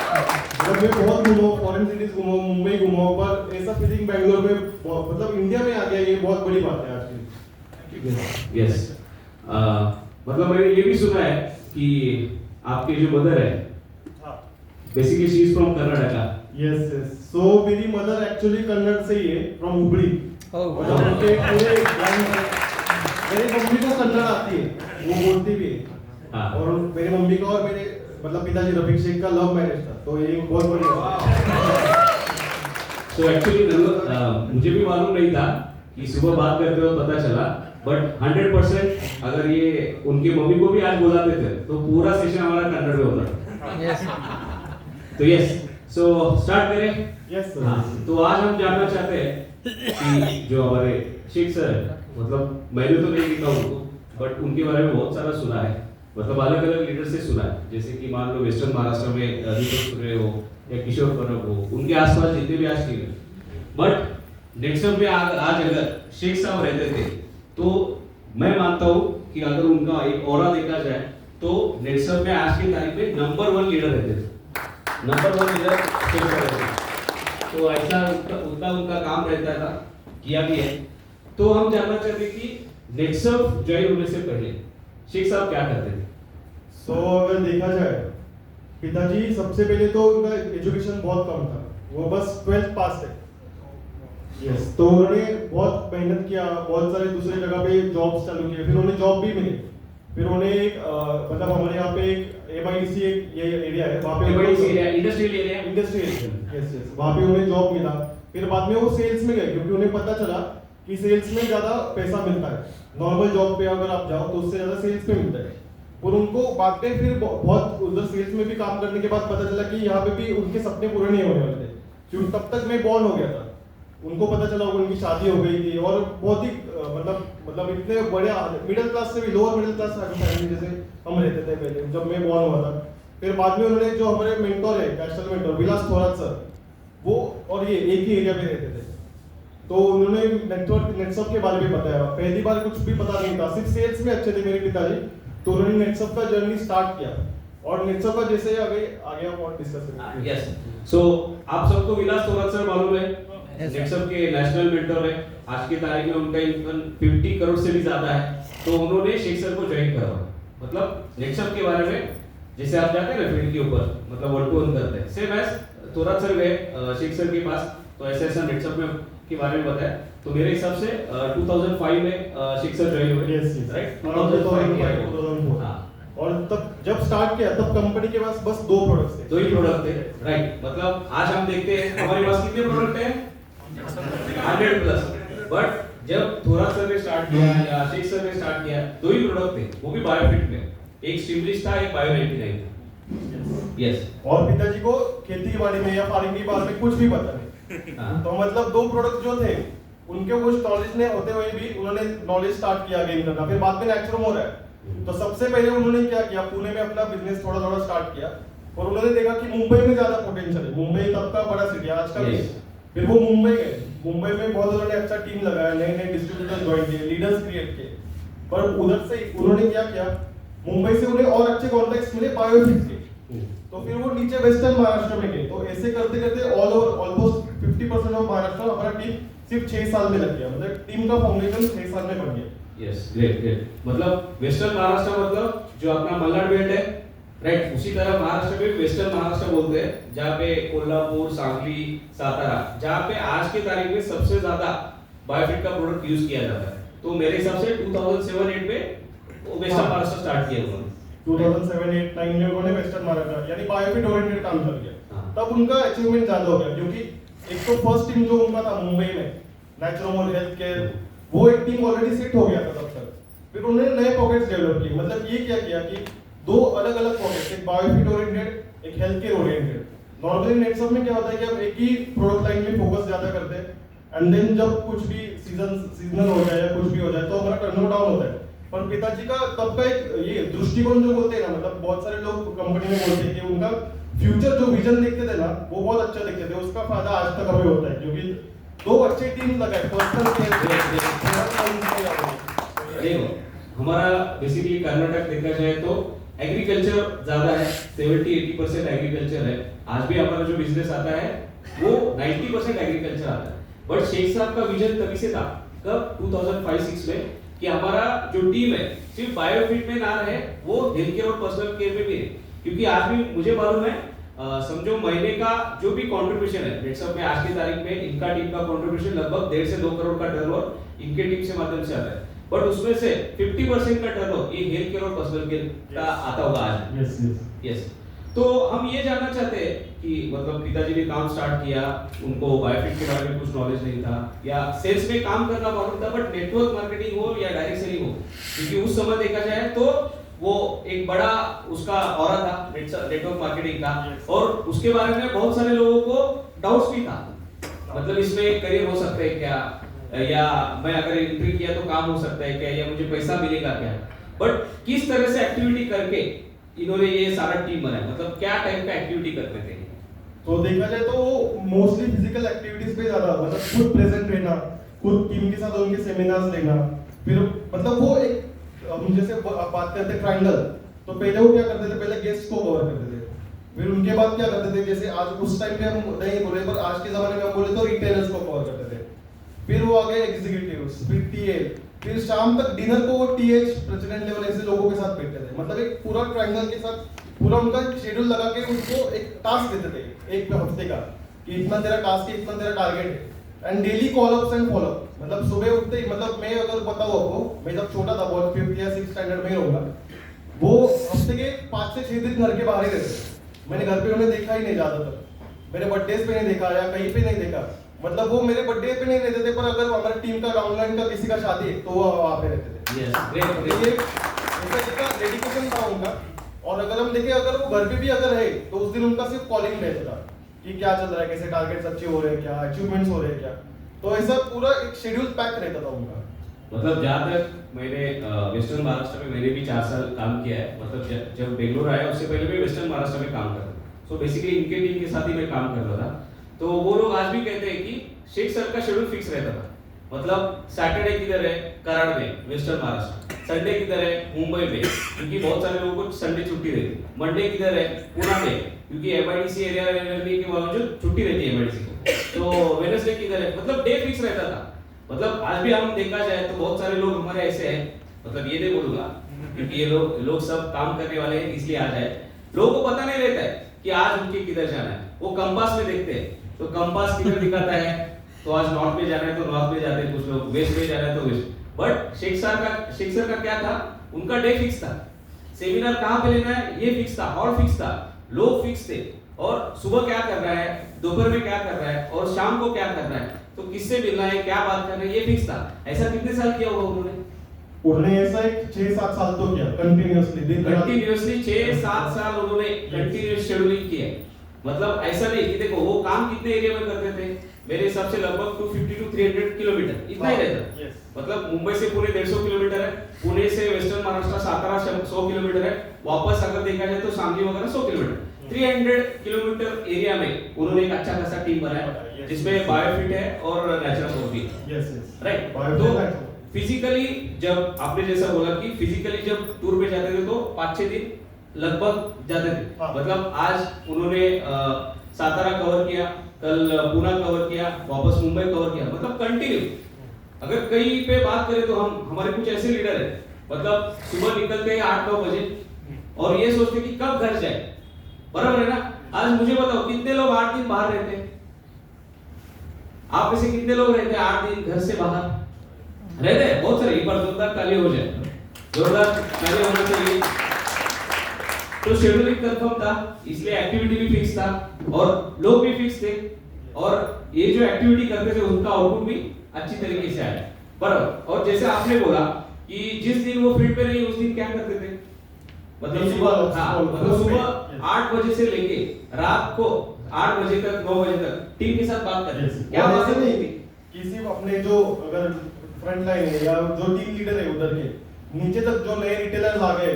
मतलब मैं बहुत घूमा, फॉरेन सिटीज घूमा, मुंबई घूमा, पर ऐसा फीलिंग बैंगलोर में मतलब इंडिया में आ गया, ये बहुत बड़ी बात है आज की। यस, मतलब मैंने ये भी सुना है कि आपके जो मदर है basically she is from Karnataka. Yes yes, so मेरी मदर एक्चुअली कन्नड़ से ही है, फ्रॉम हुबली। और उनके पूरे मेरी मम्मी को कन्नड़ आती है, वो बोलती भी है। हाँ। और मेरी मम्मी का और मेरे मतलब पिताजी रफीक शेख का लव मैरिज था, तो ये बहुत बड़ी बात है। तो एक्चुअली मुझे भी मालूम नहीं था कि सुबह बात करते हुए पता चला, बट 100% अगर ये उनकी मम्मी को भी आज बुलाते थे तो पूरा सेशन हमारा कन्नड़ में होता। यस तो यस, सो स्टार्ट करें। Yes sir. हाँ, तो आज हम जानना चाहते हैं कि जो हमारे शेख सर है, मतलब मैंने तो नहीं लिखा उनको, बट उनके बारे में बहुत सारा सुना है, मतलब अलग अलग लीडर से सुना है, जैसे कि मान लो वेस्टर्न महाराष्ट्र में दीपक सुरे हो या किशोर परब हो, उनके आसपास जितने भी आज लीडर, बट नेक्स्ट में आज अगर शेख साहब रहते थे तो मैं मानता हूँ कि अगर उनका एक ऑरा देखा जाए तो नेक्स्ट में आज की तारीख में नंबर 1 लीडर रहते थे, नंबर 1 लीडर शेख साहब रहते थे। तो ऐसा उतना उनका काम रहता था, किया भी है। तो हम जानना चाहते हैं कि नेक्सट ज्वाइन होने से पहले शेख साहब क्या करते थे? सो अगर देखा जाए, पिताजी सबसे पहले तो उनका एजुकेशन बहुत कम था, वो बस 12th पास है। यस, तो उन्होंने बहुत मेहनत किया, बहुत सारे दूसरे जगह पे जॉब्स चालू किए, फिर उन्हें जॉब भी मिली। फिर उन्हें एक मतलब हमारे यहाँ पे एक एमआईडीसी एक ये एरिया है, वहाँ पे इंडस्ट्रियल एरिया, यस यस, वहाँ पे उन्हें जॉब मिला। फिर बाद में वो सेल्स में गए, क्योंकि उन्हें पता चला कि सेल्स में ज्यादा पैसा मिलता है। नॉर्मल जॉब पे अगर आप जाओ तो उससे ज्यादा सेल्स में मिलता है। और उनको बाद में फिर बहुत उधर सेल्स में भी काम करने के बाद पता चला कि यहाँ पे भी उनके सपने पूरे नहीं होने वाले थे, क्योंकि तब तक मैं बॉर्न हो गया था। उनको पता चला होगा उनकी शादी हो गई थी, और बहुत ही मतलब इतने बड़े मिडिल क्लास से भी लोअर मिडिल क्लास फैमिली जैसे हम रहते थे पहले जब मैं बॉर्न हुआ था। फिर बाद में उन्होंने जो हमारे मेंटोर है, नेशनल मेंटोर विलास थोरात सर, वो और ये एक ही एरिया में रहते थे, तो उन्होंने नेटसप के बारे में बताया। पहली बार कुछ भी पता नहीं था, सिर्फ सेल्स में अच्छे थे मेरे पिताजी, तो उन्होंने नेटसप का जर्नी स्टार्ट किया। और नेटसप का जैसे आगे हम और डिस्कस करेंगे। यस, सो आप सबको विलास थोरात सर मालूम है, नेटसप के नेशनल मेंटर है। आज की तारीख में उनका इनकम 50 करोड़ से भी ज्यादा है। तो उन्होंने शेख सर को ज्वाइन करा, मतलब नेटसप के बारे में जैसे आप जाते हैं ना फील्ड के ऊपर, मतलब 1 to 1 करते हैं, सेम एज थोरात सर गए शेख सर के पास, तो ऐसे ऐसा नेटसप में के बारे में बताया। तो मेरे हिसाब से 2005 में शेख सर ज्वाइन हुए। यस यस, राइट, 2005 हाँ। और तब जब स्टार्ट किया तब कंपनी के पास बस 2 प्रोडक्ट्स थे, 2 ही प्रोडक्ट थे। राइट, मतलब आज हम देखते हैं हमारे पास कितने प्रोडक्ट हैं, 100 प्लस। बट जब थोरात सर ने स्टार्ट किया या शेख सर ने स्टार्ट किया, 2 ही प्रोडक्ट थे, वो भी बायोफिट में, एक स्टिमलिश था, एक बायो 99 था। यस, और पिताजी को खेती बाड़ी में या फार्मिंग के बारे में कुछ भी पता नहीं। तो मतलब 2 प्रोडक्ट जो थे उनके कुछ नॉलेज ने होते हुए भी उन्होंने नॉलेज स्टार्ट किया गेन करना। फिर बाद में नेचुरल हो रहा है, तो सबसे पहले उन्होंने क्या किया, पुणे में अपना बिजनेस थोड़ा थोड़ा स्टार्ट किया, और उन्होंने देखा कि मुंबई में ज्यादा पोटेंशियल है, मुंबई तब का बड़ा सिटी आज का भी। फिर वो मुंबई गए, मुंबई में बहुत उन्होंने अच्छा टीम लगाया, नए नए डिस्ट्रीब्यूटर ज्वाइन किए, लीडर्स क्रिएट किए। पर उधर से उन्होंने क्या किया, मुंबई से उन्हें और अच्छे कॉन्टैक्ट्स मिले बायोफिट के, तो फिर वो नीचे वेस्टर्न महाराष्ट्र में गए। तो ऐसे करते करते all over almost 50% of Maharashtra हमारा टीम सिर्फ 6 साल में लग गया, मतलब टीम का फाउंडेशन 6 साल में बन गया। Yes, great great. मतलब वेस्टर्न महाराष्ट्र मतलब जो अपना मल्नाड बेल्ट है, राइट, उसी तरह महाराष्ट्र में वेस्टर्न महाराष्ट्र बोलते हैं, जहाँ पे कोल्हापुर, सांगली, सातारा, जहाँ पे आज की तारीख में सबसे ज्यादा बायोफिट का प्रोडक्ट यूज किया जाता है। तो मेरे हिसाब से 2007-8 में वो वेस्टर्न महाराष्ट्र स्टार्ट किया उन्होंने। 2007-8-9 में उन्होंने वेस्टर्न महाराष्ट्र यानी बायोफिट ओरिएंटेड काम कर गया। हाँ। तब उनका अचीवमेंट ज्यादा हो गया, क्योंकि एक तो फर्स्ट टीम जो उनका था मुंबई में नेचुरोमोल हेल्थ केयर, वो एक टीम ऑलरेडी सेट हो गया था तब तक। फिर उन्होंने नए पॉकेट्स डेवलप किए, मतलब ये क्या किया कि 2 अलग अलग पॉकेट्स, एक बायोफिट ओरिएंटेड, एक हेल्थ केयर ओरिएंटेड। नॉर्मली नेटसप में क्या होता है कि हम एक ही प्रोडक्ट लाइन में फोकस ज्यादा करते हैं, एंड देन जब कुछ भी सीजनल हो जाए या कुछ भी हो जाए तो हमारा टर्नओवर डाउन होता है। पर पिताजी का तब का एक ये दृष्टिकोण जो बोलते हैं ना, मतलब बहुत सारे लोग कंपनी में बोलते हैं कि उनका फ्यूचर जो विजन देखते थे ना, वो बहुत अच्छा देखते थे, उसका फायदा आज तक हमें होता है, क्योंकि 2 अच्छे टीम लगाए पर्सनल देखो, हमारा बेसिकली कर्नाटक देखा जाए तो एग्रीकल्चर ज्यादा है, 70-80% एग्रीकल्चर है। आज भी हमारा जो बिजनेस आता है वो 90% एग्रीकल्चर आता है। बट शेख साहब का विजन तभी से था, कब 2005-6 में, कि हमारा जो टीम है सिर्फ बायोफिट में ना रहे, वो हेल्थ केयर और पर्सनल केयर में भी है। क्योंकि आज भी मुझे मालूम है, समझो महीने का जो भी कंट्रीब्यूशन है, लेट्स से आज की तारीख में इनका टीम का कंट्रीब्यूशन लगभग 1.5 से 2 करोड़ का टर्नओवर इनके टीम से माध्यम से आता है। बट उसमें से 50% का टर्नओवर ये हेल्थ केयर और पर्सनल केयर का आता होगा आज। यस। तो हम ये जानना चाहते हैं कि मतलब पिताजी ने काम स्टार्ट किया, उनको बायोफिट के बारे में कुछ नॉलेज नहीं था या सेल्स में काम करना मालूम था, बट नेटवर्क मार्केटिंग हो या डायरेक्ट सेलिंग हो, क्योंकि उस समय देखा जाए तो वो एक बड़ा उसका ऑरा था नेटवर्क मार्केटिंग का, और उसके बारे में बहुत सारे लोगों को डाउट्स भी था, मतलब इसमें करियर हो सकता है क्या, या मैं अगर एंट्री किया तो काम हो सकता है क्या, या मुझे पैसा मिलेगा क्या। बट किस तरह से एक्टिविटी करके इन्होंने ये सारा टीम बनाया, मतलब क्या टाइप का एक्टिविटी करते थे? तो देखा जाए तो मोस्टली फिजिकल एक्टिविटीज पे ज्यादा, मतलब खुद प्रेजेंट रहना, खुद टीम के साथ उनके सेमिनार्स लेना, फिर मतलब वो एक हम जैसे बात करते हैं ट्रायंगल, तो पहले वो क्या करते थे, पहले गेस्ट को कवर करते थे, फिर उनके बाद क्या करते थे, जैसे आज उस टाइम पे हम नहीं बोले पर आज के जमाने में हम बोले तो रिटेलर्स को कवर करते थे, फिर वो आ गए एग्जीक्यूटिव्स, फिर टीएल, फिर शाम तक डिनर को वो टीएच प्रेसिडेंट लेवल ऐसे लोगों के साथ बैठते थे, मतलब एक पूरा ट्रायंगल के साथ पूरा उनका शेड्यूल लगा के उनको एक टास्क देते थे एक हफ्ते का, कि इतना तेरा टास्क है, इतना तेरा टारगेट है, and daily call-ups and follow-up. मतलब सुबह उठते ही, मतलब मैं अगर बताऊं आपको, मैं जब छोटा था बहुत 5th या 6th स्टैंडर्ड में रहूंगा, वो हफ्ते के 5 से 6 दिन घर के बाहर ही रहते थे, मैंने घर पे उन्हें देखा ही नहीं ज्यादातर, मेरे बर्थडे पे नहीं देखा या कहीं पे नहीं देखा, मतलब वो मेरे बर्थडे पे नहीं रहते थे, पर अगर हमारी टीम का डाउनलाइन का किसी का शादी है तो वो वहां पे रहते थे। Yes, great. ये ऐसा डेडिकेशन था उनका। और अगर हम देखें, अगर वो घर पे भी अगर है तो उस दिन उनका सिर्फ कॉलिंग रहता था कि क्या चल रहा है, कैसे टारगेट्स अच्छे हो रहे हैं, क्या अचीवमेंट्स हो रहे हैं क्या, तो ऐसा पूरा एक शेड्यूल पैक रहता था उनका। मतलब जहाँ तक मैंने वेस्टर्न महाराष्ट्र में मैंने भी 4 साल काम किया है, मतलब जब बेंगलोर आया उससे पहले भी वेस्टर्न महाराष्ट्र में काम करता था, सो बेसिकली इनके टीम के साथ ही मैं काम कर रहा था। तो वो लोग आज भी कहते हैं कि शेख सर का शेड्यूल फिक्स रहता था, मतलब सैटरडे किधर है कराड़ में वेस्टर्न महाराष्ट्र, संडे किधर है मुंबई में, क्योंकि बहुत सारे लोगों को संडे छुट्टी रहती, मंडे किधर है पुणे में, क्योंकि एमआईडीसी एरिया रहने के बावजूद छुट्टी रहती है एमआईडीसी को, तो वेडनेसडे किधर है, मतलब डे फिक्स रहता था। मतलब आज भी हम देखा जाए तो बहुत सारे लोग हमारे ऐसे हैं, मतलब ये नहीं बोलूंगा क्योंकि ये लोग सब काम करने वाले हैं इसलिए आ जाए, लोगों को पता नहीं रहता है कि आज उनके किधर जाना है, वो कंपास में देखते हैं तो कंपास किधर दिखाता है, तो आज नॉर्थ में जाना है तो नॉर्थ में जाते हैं कुछ लोग, वेस्ट में जाना है तो वेस्ट। बट शेख सर का क्या था, उनका डे फिक्स था, सेमिनार कहाँ पे लेना है ये फिक्स था, हॉल फिक्स था, लोग फिक्स थे, और सुबह क्या कर रहा है, दोपहर में क्या कर रहा है, और शाम को क्या कर रहा है, तो किससे मिलना है, क्या बात करना है, ये फिक्स था। ऐसा कितने साल किया होगा उन्होंने ऐसा एक 6-7 साल तो किया कंटिन्यूअसली 6-7 साल उन्होंने कंटिन्यूअस शेड्यूलिंग किया। मतलब ऐसा नहीं कि देखो वो काम कितने एरिया में करते थे, मेरे हिसाब से लगभग 250 to 300 किलोमीटर इतना ही रहता है। मतलब मुंबई से पुणे 150 किलोमीटर है, पुणे से वेस्टर्न महाराष्ट्र सातारा 100 किलोमीटर है, वापस अगर देखा जाए तो सांगली वगैरह 100 किलोमीटर, 300 किलोमीटर एरिया में उन्होंने एक अच्छा खासा टीम बनाया जिसमें बायोफिट है और नेचुरल भी है, राइट। तो फिजिकली जब आपने जैसा बोला कि फिजिकली जब टूर पे जाते थे तो 5-6 दिन लगभग जाते थे, मतलब आज उन्होंने सातारा कवर किया, कल पुणे कवर किया, वापस मुंबई कवर किया, मतलब कंटिन्यू। अगर कहीं पे बात करें तो हम हमारे कुछ ऐसे लीडर है, मतलब सुबह निकलते हैं 8-9 बजे और ये सोचते कि कब घर जाए, बराबर है ना। आज मुझे बताओ कितने लोग 8 दिन बाहर रहते हैं, आप में से कितने लोग रहते हैं 8 दिन घर से बाहर रहते हैं? बहुत सारे, एक बार जोरदार ताली हो जाए, जोरदार ताली होना चाहिए। तो शेड्यूलिंग कंफर्म था, इसलिए एक्टिविटी भी फिक्स था और लोग भी फिक्स थे, और ये जो एक्टिविटी करते थे उनका आउटपुट भी अच्छी तरीके से आया, बराबर। और जैसे आपने बोला कि जिस दिन वो फील्ड पे नहीं उस दिन क्या करते थे, मतलब सुबह 8 बजे से लेके रात को 8 बजे तक 9 बजे तक टीम के साथ बात करते थे। क्या बात नहीं थी कि सिर्फ अपने जो अगर फ्रंट लाइन है या जो टीम लीडर है उधर के नीचे तक जो नए रिटेलर्स आ गए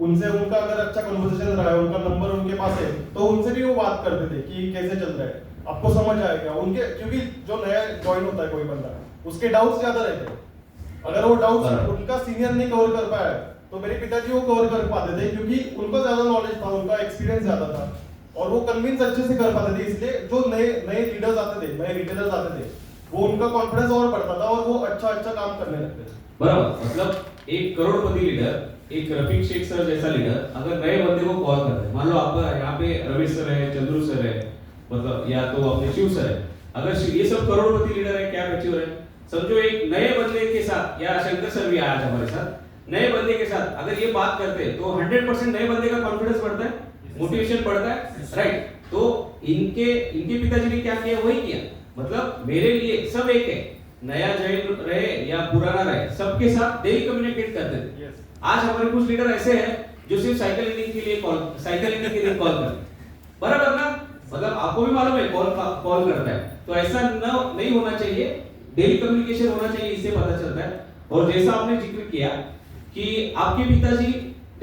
उनसे उनका अगर अच्छा कन्वर्सेशन रहा है, उनका नंबर उनके पास है तो उनसे भी वो बात करते थे कि कैसे चल रहा है, आपको समझ आएगा उनके, क्योंकि जो नया ज्वाइन होता है कोई बंदा उसके डाउट्स ज्यादा रहते हैं, अगर वो डाउट्स उनका सीनियर नहीं कवर कर पाया तो मेरे पिताजी वो कवर कर पाते थे क्योंकि उनको ज्यादा नॉलेज था, उनका एक्सपीरियंस ज्यादा था और वो कन्विंस अच्छे से कर पाते थे। इसलिए जो नए नए लीडर्स आते थे, नए रिटेलर्स आते थे, वो उनका कॉन्फिडेंस और बढ़ता था और वो अच्छा अच्छा काम करने लगते थे। बराबर, मतलब एक करोड़पति लीडर, एक रफीक शेख सर जैसा लीडर अगर नए बंदे को कॉल करते हैं, मान लो आपका यहाँ पे रमेश सर है, चंद्रू सर है, मतलब या तो अपने शिव सर है, अगर ये सब करोड़पति लीडर है, क्या मैच्योर है, समझो एक नए बंदे के साथ, या शंकर सर भी आज हमारे साथ, नए बंदे के साथ अगर ये बात करते हैं तो 100% नए बंदे का कॉन्फिडेंस बढ़ता है, मोटिवेशन बढ़ता है, राइट। तो इनके पिताजी ने क्या किया, वही किया। मतलब मेरे लिए सब एक है, नया जॉइन रहे या पुराना रहे, सबके साथ डेली कम्युनिकेट करते थे। आज हमारे कुछ लीडर ऐसे हैं जो सिर्फ साइकिल लीडिंग के लिए कॉल करते हैं, बराबर ना, मतलब आपको भी मालूम है कॉल करता है, तो ऐसा नहीं होना चाहिए, डेली कम्युनिकेशन होना चाहिए, इससे पता चलता है। और जैसा आपने जिक्र किया कि आपके पिताजी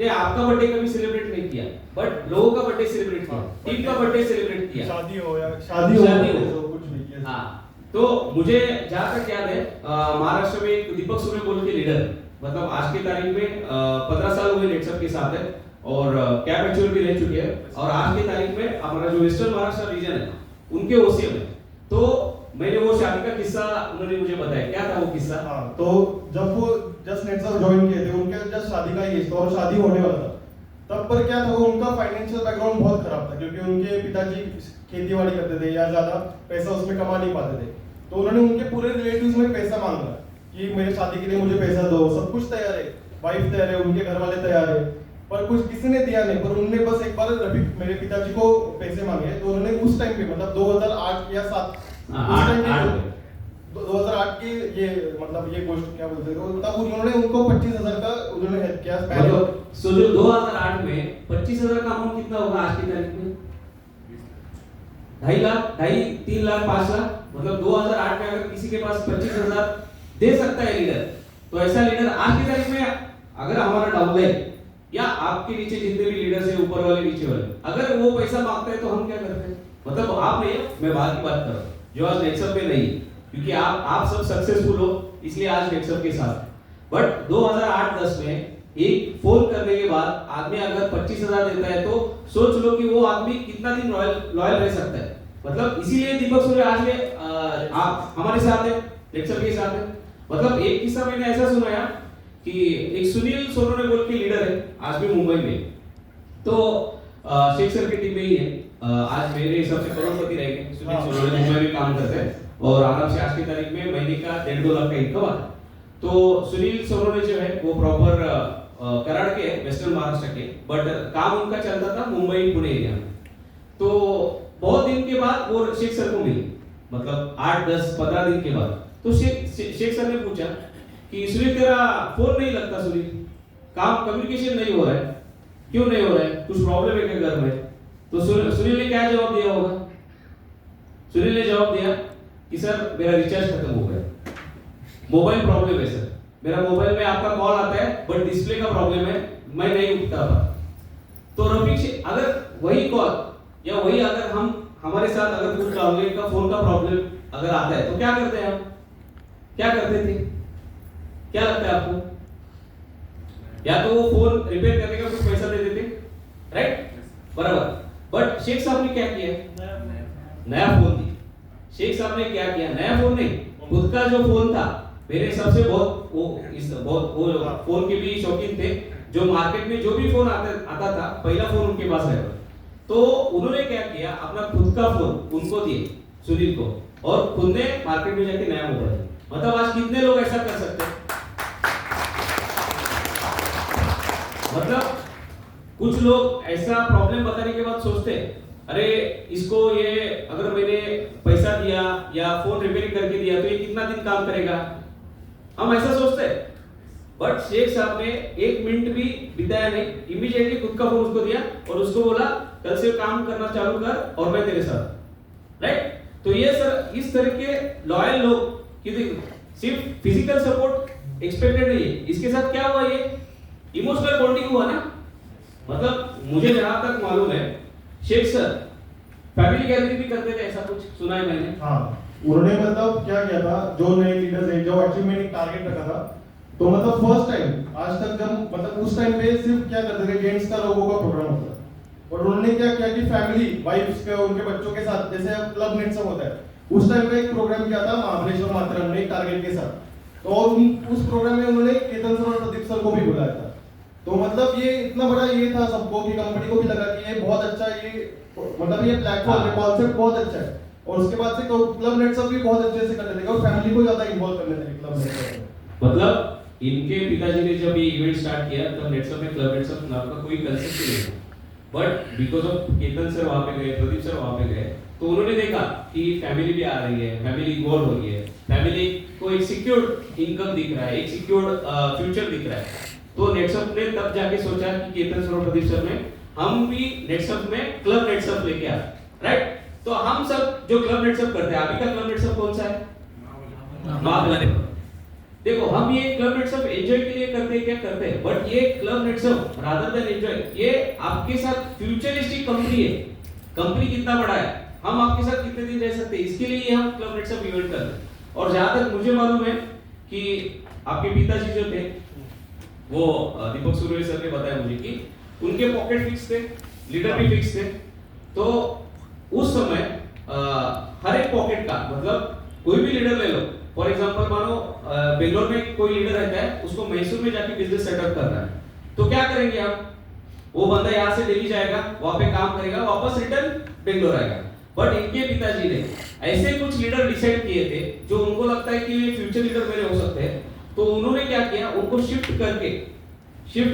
ने आपका बर्थडे कभी सेलिब्रेट नहीं किया, बट लोगों का बर्थडे सेलिब्रेट किया, टीम का बर्थडे सेलिब्रेट किया, शादी हो कुछ भी किया। हाँ, तो मुझे जहाँ तक याद है महाराष्ट्र में एक दीपक सुरे बोल के लीडर, मतलब आज की तारीख में 15 साल हुए नेटसप के साथ है और कैप मैच्योर भी रह चुके हैं, और आज की तारीख में हमारा जो वेस्टर्न महाराष्ट्र रीजन है उनके ओसीएम है। तो मैंने वो शादी का किस्सा उन्होंने मुझे बताया, क्या था वो किस्सा? हाँ, तो जब वो जस्ट नेटसप ज्वाइन किए थे, उनके जस्ट शादी का एज था और शादी होने वाला था, तब पर क्या था, वो उनका फाइनेंशियल बैकग्राउंड बहुत खराब था क्योंकि उनके पिताजी खेतीबाड़ी करते थे या ज्यादा पैसा उसमें कमा नहीं पाते थे। तो उन्होंने उनके पूरे रिलेटिव्स में पैसा मांगा कि मेरे शादी के लिए मुझे पैसा दो, सब कुछ तैयार है, वाइफ तैयार है, उनके घर वाले तैयार है, पर कुछ किसी ने दिया नहीं। पर उन्होंने बस एक बार मेरे पिताजी को पैसे मांगे, तो उन्होंने उस टाइम पे मतलब 2008 या 7 2008 की ये मतलब ये गोष्ट क्या बोलते थे, तब उन्होंने उनको 25,000 का उन्होंने हेल्प किया। मतलब सोचो 2008 में 25,000 का अमाउंट कितना होगा आज की तारीख में? 2.5 लाख, 2.5, 3 लाख, 5 लाख, मतलब 2008 में अगर किसी के पास 25,000 दे सकता है लीडर, तो ऐसा लीडर आज की तारीख में अगर हमारा डाउनलाइन या आपके नीचे जितने भी लीडर्स हैं, ऊपर वाले नीचे वाले, अगर वो पैसा मांगते हैं तो हम क्या करते हैं? मतलब आप नहीं, मैं बात की बात कर रहा हूं जो आज नेक्सप में नहीं, क्योंकि आप सब सक्सेसफुल हो इसलिए आज नेक्सप के साथ। बट 2008-10 में एक फोन करने के बाद आदमी अगर 25,000 देता है तो सोच लो कि वो आदमी कितना दिन लॉयल रह सकता है। मतलब इसीलिए दीपक सूर्य आज में आप हमारे साथ है, नेक्सप के साथ है। मतलब एक किस्सा मैंने ऐसा सुनाया कि एक सुनील सोनोने बोल के लीडर है आज भी मुंबई में, तो शेख सर की टीम में ही है, आज मेरे हिसाब से करोड़पति रह गए। सुनील सोनोने मुंबई में काम करते हैं और आराम से आज की तारीख में महीने का 1.5-2 लाख का इनकम आता है। तो सुनील सोनोने जो है वो प्रॉपर कराड़ के वेस्टर्न महाराष्ट्र के, बट काम उनका चलता था मुंबई पुणे एरिया में। तो बहुत दिन के बाद वो शेख सर को मिले, मतलब 8-10-15 दिन के बाद। तो शेख सर ने पूछा कि सुनील तेरा फोन नहीं लगता, सुनील काम कम्युनिकेशन नहीं हो रहा है, क्यों नहीं हो रहा है, कुछ प्रॉब्लम है क्या घर में? तो सुनील ने क्या जवाब दिया होगा? सुनील ने जवाब दिया कि सर मेरा रिचार्ज खत्म हो गया, मोबाइल प्रॉब्लम है सर, मेरा मोबाइल में आपका कॉल आता है बट डिस्प्ले का प्रॉब्लम है, मैं नहीं उठता पाता। तो रफीक अगर वही कॉल या वही अगर हमारे साथ अगर कुछ ऑनलाइन का फोन का प्रॉब्लम अगर आता है तो क्या करते हैं हम? क्या करते थे? क्या लगता है आपको? या तो वो फोन रिपेयर करने का कुछ पैसा दे देते, राइट, बराबर। बट शेख साहब ने क्या किया? नया फोन दिया। शेख साहब ने क्या किया? नया फोन नहीं, खुद का जो फोन था, मेरे हिसाब से बहुत वो फोन के भी शौकीन थे, जो मार्केट में जो भी फोन आता था पहला फोन उनके पास रहता। तो उन्होंने क्या किया, अपना खुद का फोन उनको दिए सुनील को, और खुद ने मार्केट में जाके नया मोबाइल। मतलब आज कितने लोग ऐसा कर सकते हैं? मतलब कुछ लोग ऐसा प्रॉब्लम बताने के बाद सोचते हैं अरे इसको ये अगर मैंने पैसा दिया या फोन रिपेयरिंग करके दिया तो ये कितना दिन काम करेगा, हम ऐसा सोचते हैं। बट शेख साहब ने 1 मिनट भी बिताया नहीं, इमीडिएटली खुद का फोन उसको दिया और उसको बोला कल से काम करना चालू कर और मैं तेरे साथ, राइट। तो ये सर इस तरह के लॉयल लोग, सिर्फ फिजिकल सपोर्ट एक्सपेक्टेड नहीं है, इसके साथ क्या हुआ, ये इमोशनल बॉन्डिंग हुआ ना। मतलब मुझे जहां तक मालूम है शेख सर फैमिली गैदरिंग भी करते थे, ऐसा कुछ सुना है मैंने। हाँ, उन्होंने मतलब क्या किया था, जो नए लीडर्स है, जो अचीवमेंट टारगेट रखा था, तो मतलब फर्स्ट टाइम आज तक जब मतलब उस टाइम पे सिर्फ क्या करते थे जेंट्स का लोगों का प्रोग्राम होता था और उन्होंने क्या किया कि फैमिली वाइफ्स के उनके बच्चों के साथ जैसे अब क्लब नेट सब होता है उस टाइम पे एक प्रोग्राम किया था महाबलेश्वर मातरम ने टारगेट के साथ तो उस प्रोग्राम में उन्होंने केतन सर और प्रदीप सर को भी बुलाया था तो मतलब ये इतना बड़ा ये था सबको कि कंपनी को भी लगा कि ये बहुत अच्छा ये मतलब ये प्लेटफॉर्म ये कॉन्सेप्ट बहुत अच्छा है और उसके बाद से क्लब नेट सब भी बहुत अच्छे से करने लगे और फैमिली को ज्यादा इन्वॉल्व करने लगे क्लब नेट मतलब इनके पिताजी ने जब ये इवेंट स्टार्ट किया तब नेटसप में क्लब नेटसप नाम का कोई कंसेप्ट ही नहीं था but because of Ketan sir वहां पे गए प्रदीप सर वहां पे गए तो उन्होंने देखा कि फैमिली भी आ रही है फैमिली इन्वॉल्व हो रही है फैमिली को एक सिक्योर्ड इनकम दिख रहा है एक सिक्योर्ड फ्यूचर दिख रहा है तो नेटसप ने तब जाके सोचा कि केतन सर और प्रदीप सर ने हम भी नेटसप में क्लब नेटसप लेके आ राइट तो हम सब जो क्लब नेटसप करते हैं अभी का क्लब नेटसप कौन सा है महाबलेश्वर देखो हम ये क्लब नेटसप एंजॉय के लिए करते हैं क्या करते हैं बट ये क्लब नेटसप रादर देन एंजॉय ये आपके साथ फ्यूचरिस्टिक कंपनी है कंपनी कितना बड़ा है हम आपके साथ कितने दिन रह सकते हैं इसके लिए हम क्लब नेटसप इवेंट करते हैं और जहां तक मुझे मालूम है कि आपके पिताजी जो थे वो दीपक सुरवे सर ने बताया मुझे कि उनके पॉकेट फिक्स थे लीडर भी फिक्स थे तो उस समय हर एक पॉकेट का मतलब कोई भी लीडर ले लो फॉर एग्जांपल मानो बेंगलोर में कोई लीडर रहता है उसको मैसूर में जाके बिजनेस सेटअप करना है तो क्या करेंगे आप वो बंदा यहाँ से दिल्ली जाएगा वहां पे काम करेगा वापस रिटर्न बेंगलोर आएगा बट इनके पिताजी ने ऐसे कुछ लीडर डिसाइड किए थे जो उनको लगता है कि ये फ्यूचर लीडर मेरे हो सकते हैं तो उन्होंने क्या किया उनको शिफ्ट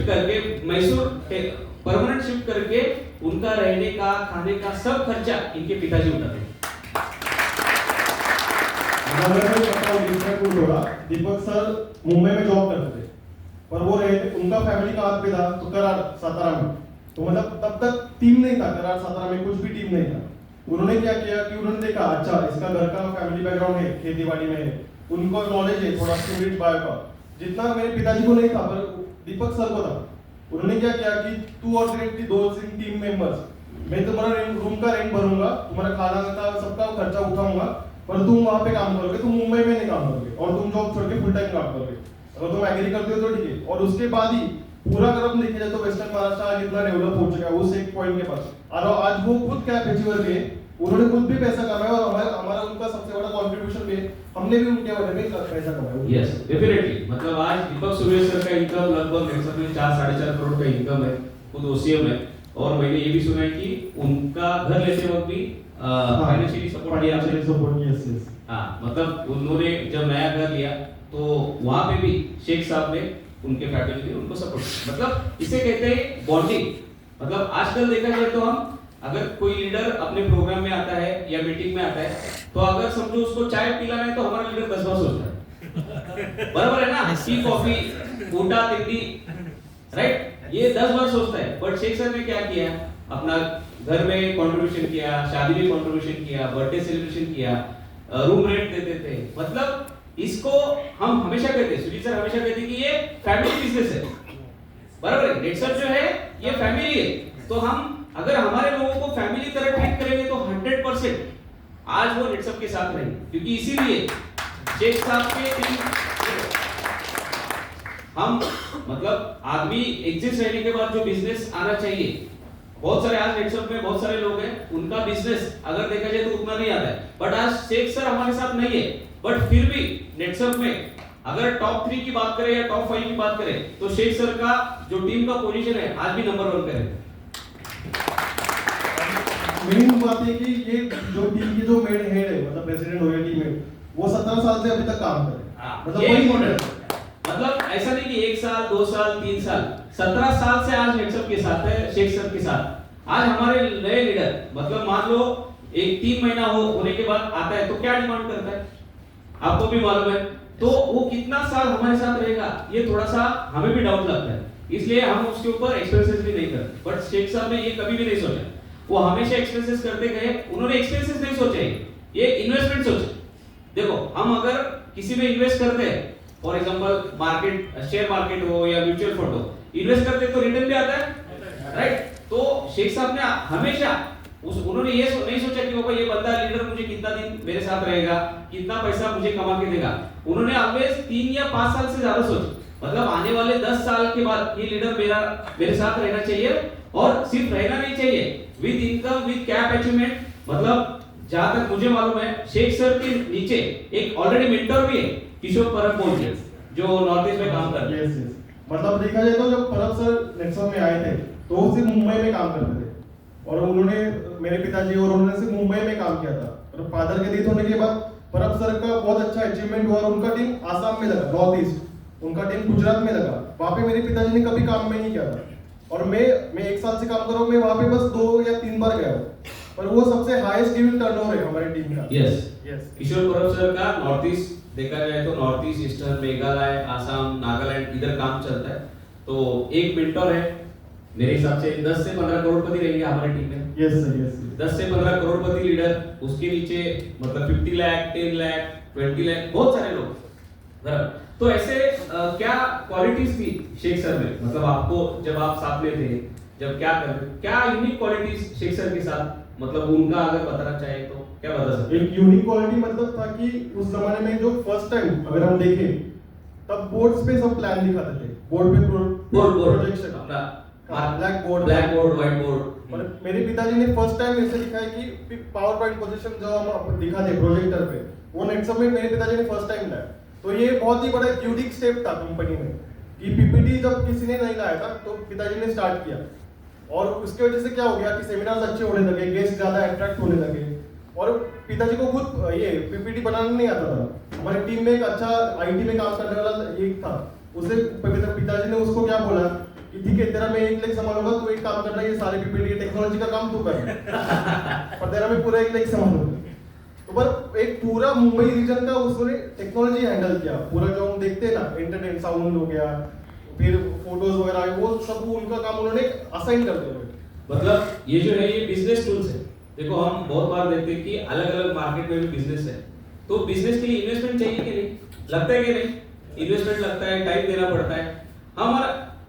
करके मैसूर परमानेंट शिफ्ट करके उनका रहने का खाने का सब खर्चा इनके पिताजी उठाते दीपक सर मुंबई में जॉब करते थे पर वो रहे उनका फैमिली कहाँ पे था तो करार सातारा में तो मतलब तब तक टीम नहीं था करार सातारा में कुछ भी टीम नहीं था उन्होंने क्या किया कि उन्होंने देखा अच्छा इसका घर का फैमिली बैकग्राउंड है खेती बाड़ी में है उनको नॉलेज है थोड़ा स्टूडेंट बायो का जितना मेरे पिताजी को नहीं था पर दीपक सर को था उन्होंने क्या किया कि तू और तेरे दो टीम मेंबर्स मैं तुम्हारा रूम का रेंट भरूंगा तुम्हारा खाना का सबका खर्चा उठाऊंगा पर तुम वहां पे काम करोगे तुम मुंबई में नहीं काम करोगे और तुम जॉब छोड़ के फुल टाइम काम करोगे अगर तुम एग्री करते हो तो ठीक है और उसके बाद ही पूरा अगर हम देखा जाए तो वेस्टर्न महाराष्ट्र आज इतना डेवलप हो चुका है उस एक पॉइंट के पास और आज वो खुद कैप अचीवर के उन्होंने खुद भी पैसा कमाया और हमारा उनका सबसे बड़ा कंट्रीब्यूशन भी हमने भी उनके बारे में पैसा कमाया यस डेफिनेटली मतलब आज दीपक सुरेश सर का इनकम लगभग मेरे समझ में 4-4.5 करोड़ का इनकम है खुद ओसीएम है और मैंने ये भी सुना है कि उनका घर लेते वक्त भी फाइनेंशियली सपोर्ट किया हाँ मतलब उन्होंने जब नया घर लिया तो वहां पे भी शेख साहब ने उनके फैमिली ने उनको सपोर्ट मतलब इसे कहते हैं बॉन्डिंग मतलब आजकल देखा जाए तो हम अगर कोई लीडर अपने प्रोग्राम में आता है या मीटिंग में आता है तो अगर समझो उसको चाय पिलाना है तो हमारा लीडर 10 बार सोचता है बराबर है ना टी कॉफी ऊटा तिंडी राइट ये 10 बार सोचता है बट शेख सर ने क्या किया अपना घर में कंट्रीब्यूशन किया शादी में कंट्रीब्यूशन किया बर्थडे सेलिब्रेशन किया रूम रेंट देते थे मतलब इसको हम हमेशा कहते हैं सुजीत सर हमेशा कहते हैं कि ये फैमिली बिजनेस है बराबर है नेटसप जो है ये फैमिली है तो हम अगर हमारे लोगों को फैमिली तरह ट्रीट करेंगे तो 100% आज वो नेटसप के साथ रहेंगे क्योंकि इसीलिए शेख साहब के टीम हम मतलब आदमी एग्जिस्ट रहने के बाद जो बिजनेस आना चाहिए बहुत सारे आज नेटसप में बहुत सारे लोग हैं उनका बिजनेस अगर देखा जाए तो उतना नहीं आता है बट आज शेख सर हमारे साथ नहीं है बट फिर भी नेटसप में अगर टॉप 3 की बात करें या टॉप 5 की बात करें तो शेख सर का जो टीम का पोजीशन है आज भी नंबर 1 पे है मेन बात है कि ये जो टीम की जो मेड हेड है मतलब प्रेसिडेंट हो या टीम हेड वो 17 साल से अभी तक काम कर रहे हैं मतलब वही मॉडल मतलब ऐसा नहीं कि 1 साल 2 साल 3 साल 17 साल से आज नेटसप के साथ है शेख सर के साथ आज हमारे नए लीडर मतलब मान लो एक 3 महीना होने के बाद आता है तो क्या डिमांड करता है आपको भी मालूम है तो वो कितना साल हमारे साथ रहेगा ये थोड़ा सा हमें भी डाउट लगता है इसलिए हम उसके ऊपर एक्सपेंसेस भी नहीं करते बट शेख साहब ने ये कभी भी नहीं सोचा वो हमेशा एक्सपेंसेस करते गए उन्होंने एक्सपेंसेस नहीं सोचे ये इन्वेस्टमेंट सोचे देखो हम अगर किसी में इन्वेस्ट करते हैं for example market share market हो या म्यूचुअल फंड हो इन्वेस्ट करते तो रिटर्न भी आता है राइट तो शेख साहब ने हमेशा उन्होंने ये नहीं सोचा कि बाबा ये बंदा लीडर मुझे कितना दिन मेरे साथ रहेगा कितना पैसा मुझे कमा के देगा उन्होंने ऑलवेज 3 या 5 साल से ज्यादा सोचा मतलब आने वाले 10 साल के बाद ये लीडर मेरे साथ रहना चाहिए, और सिर्फ रहना नहीं चाहिए, with income with cap achievement. मतलब जहां तक मुझे मालूम है शेख सर के नीचे एक ऑलरेडी मेंटर भी है, किशोर परब बोल के, जो नॉर्थ ईस्ट में काम करते हैं। यस यस, मतलब देखा जाए तो जब परब सर नेक्सॉन में आए थे तो वो सिर्फ मुंबई में काम करते थे, और उन्होंने मेरे पिताजी और उन्होंने सिर्फ मुंबई में काम किया था। और फादर के डेथ होने के बाद परब सर का बहुत अच्छा अचीवमेंट हुआ और उनका टीम आसाम में लगा, नॉर्थ ईस्ट, उनका टीम गुजरात में लगा। वहाँ पे मेरे पिताजी ने कभी काम में नहीं किया था, और मैं 1 साल से काम कर रहा हूँ, मैं वहाँ पे बस 2 या 3 बार गया हूँ, पर वो सबसे हाईएस्ट गिविंग टर्नओवर है हमारी टीम का। यस यस, किशोर परब सर का नॉर्थ ईस्ट देखा जाए तो north east, eastern, Meghalaya, Assam, Nagaland इधर काम चलता है। तो एक मेंटर है, मेरे हिसाब से 10 से 15 करोड़पति रहेंगे हमारी टीम में। यस सर, यस 10 से 15 करोड़पति लीडर, उसके नीचे मतलब 50 लाख, 10 लाख, 20 लाख, बहुत सारे लोग। बराबर। तो ऐसे क्या क्वालिटीज थी शेख सर में, मतलब आपको जब आप साथ में थे, जब क्या यूनिक क्वालिटीज शेख सर के साथ, मतलब उनका अगर बताना चाहे तो क्या बता सकते हैं? एक यूनिक क्वालिटी मतलब था कि उस जमाने में जो फर्स्ट टाइम अगर हम देखें तब बोर्ड्स पे सब प्लान दिखाते थे, बोर्ड पे projection, black board, white board. और मेरे पिताजी ने फर्स्ट टाइम ऐसे दिखाया कि पावर पॉइंट पोजीशन जो हम दिखाते प्रोजेक्टर पे, वो नेक्सट में मेरे पिताजी ने फर्स्ट टाइम लाया। तो ये बहुत ही बड़ा यूनिक स्टेप था कंपनी में कि पीपीटी जब किसी ने नहीं लाया था तो पिताजी ने स्टार्ट किया, और उसकी वजह से क्या हो गया कि सेमिनार्स अच्छे होने लगे, गेस्ट ज्यादा अट्रैक्ट होने लगे, और पिताजी को खुद ये पीपीटी बनाना नहीं आता था। हमारी टीम में एक अच्छा आईटी में काम करने वाला एक था, उसे पिताजी ने उसको क्या बोला कि ठीक है तेरा मैं 1 लाख संभालूंगा, तू एक काम करना, ये सारे पीपीटी टेक्नोलॉजी का काम तू कर और तेरा मैं पूरा 1 लाख संभालूंगा। तो पर एक पूरा मुंबई रीजन का उसने टेक्नोलॉजी हैंडल किया, पूरा जो हम देखते हैं ना, एंटरटेन साउंड हो गया, फिर फोटोज वगैरह, वो सब उनका काम उन्होंने असाइन कर दिया। मतलब ये जो है ये बिजनेस टूल्स है। देखो हम बहुत बार देखते हैं कि अलग अलग मार्केट में भी बिजनेस है, तो बिजनेस के लिए इन्वेस्टमेंट चाहिए कि नहीं, लगता है कि नहीं? इन्वेस्टमेंट लगता है, टाइम देना पड़ता है।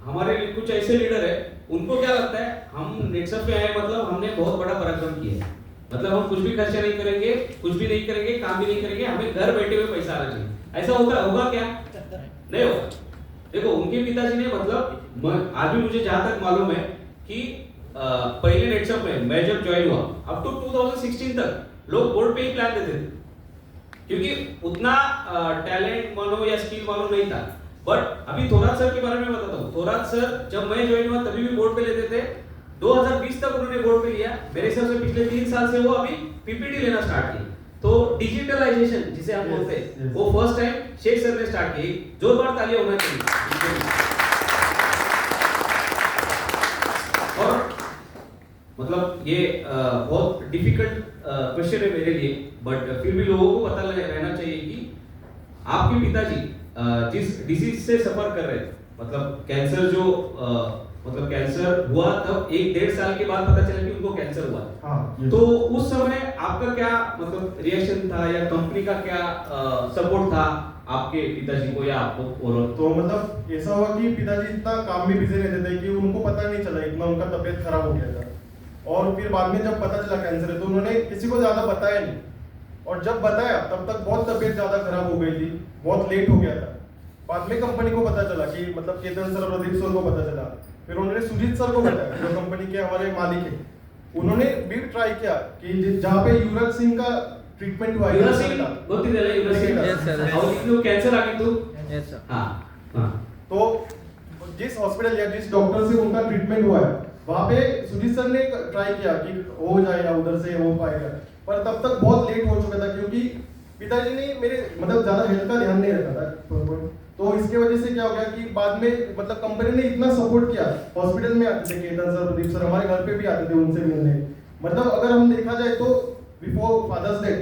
हमारे कुछ ऐसे लीडर है, उनको क्या लगता है हम नेटसप पे आए मतलब हमने बहुत बड़ा पराक्रम किया है, मतलब हम कुछ भी खर्चा नहीं करेंगे, कुछ भी नहीं करेंगे, काम भी नहीं करेंगे, हमें घर बैठे हुए पैसा आना चाहिए। ऐसा होगा क्या? नहीं होगा। देखो उनके पिताजी ने मतलब आज भी मुझे जहां तक मालूम है कि पहले नेटसप में मैं जब ज्वाइन हुआ अप टू 2016 तक लोग बोर्ड पे ही प्लान देते थे, क्योंकि उतना टैलेंट मानो या स्किल मानो नहीं था। बट अभी थोरात सर के बारे में बताता हूँ। थोरात सर जब मैं ज्वाइन हुआ तभी भी बोर्ड पे लेते थे, 2020 तक उन्होंने बोर्ड पे लिया। मेरे हिसाब से पिछले 3 साल से वो अभी पीपीटी लेना स्टार्ट किया। तो डिजिटलाइजेशन जिसे हम बोलते हैं वो फर्स्ट टाइम शेख सर ने स्टार्ट की। जोरदार तालियां होना चाहिए। और मतलब ये बहुत डिफिकल्ट क्वेश्चन है मेरे लिए, बट फिर भी लोगों को पता रहना चाहिए कि आपके पिताजी जिस डिजीज से सफर कर रहे थे, मतलब कैंसर जो मतलब कैंसर हुआ तब 1-1.5 साल के बाद पता चला कि उनको कैंसर हुआ। हाँ, तो उस समय आपका क्या मतलब रिएक्शन था या कंपनी का क्या सपोर्ट था आपके पिताजी को या आपको? और तो मतलब ऐसा हुआ कि पिताजी इतना काम में बिजी रहते थे कि उनको पता नहीं चला, इतना उनका तबीयत खराब हो गया था। और फिर बाद में जब पता चला कैंसर है तो उन्होंने किसी को ज्यादा बताया नहीं, और जब बताया तब तक बहुत तबीयत ज्यादा खराब हो गई थी, बहुत लेट हो गया था। बाद में कंपनी को पता चला कि मतलब केतन सर, प्रदीप सर को पता चला, फिर उन्होंने सुजीत सर को बताया जो कंपनी के हमारे मालिक है। उन्होंने भी ट्राई किया कि जहाँ पे युवराज सिंह का ट्रीटमेंट हुआ, युवराज सिंह ಗೊತ್ತಿದೆಯಲ್ಲ युवराज सिंह? Yes, sir. ಅವ್ರಿಗೆ ಕ್ಯಾನ್ಸರ್ ಆಗಿತ್ತು। Yes, sir. हाँ। तो जिस हॉस्पिटल या जिस डॉक्टर से उनका ट्रीटमेंट हुआ है वहाँ पे सुजीत सर ने ट्राई किया कि हो जाएगा, उधर से हो पाएगा, पर तब तक बहुत लेट हो चुका था क्योंकि पिताजी ने मेरे मतलब ज्यादा हेल्थ का ध्यान नहीं रखा था। तो इसके वजह से क्या हो गया कि बाद में मतलब कंपनी ने इतना सपोर्ट किया, हॉस्पिटल में आते थे केतन सर, प्रदीप सर हमारे घर पे भी आते थे उनसे मिलने। मतलब अगर हम देखा जाए तो बिफोर फादर्स डे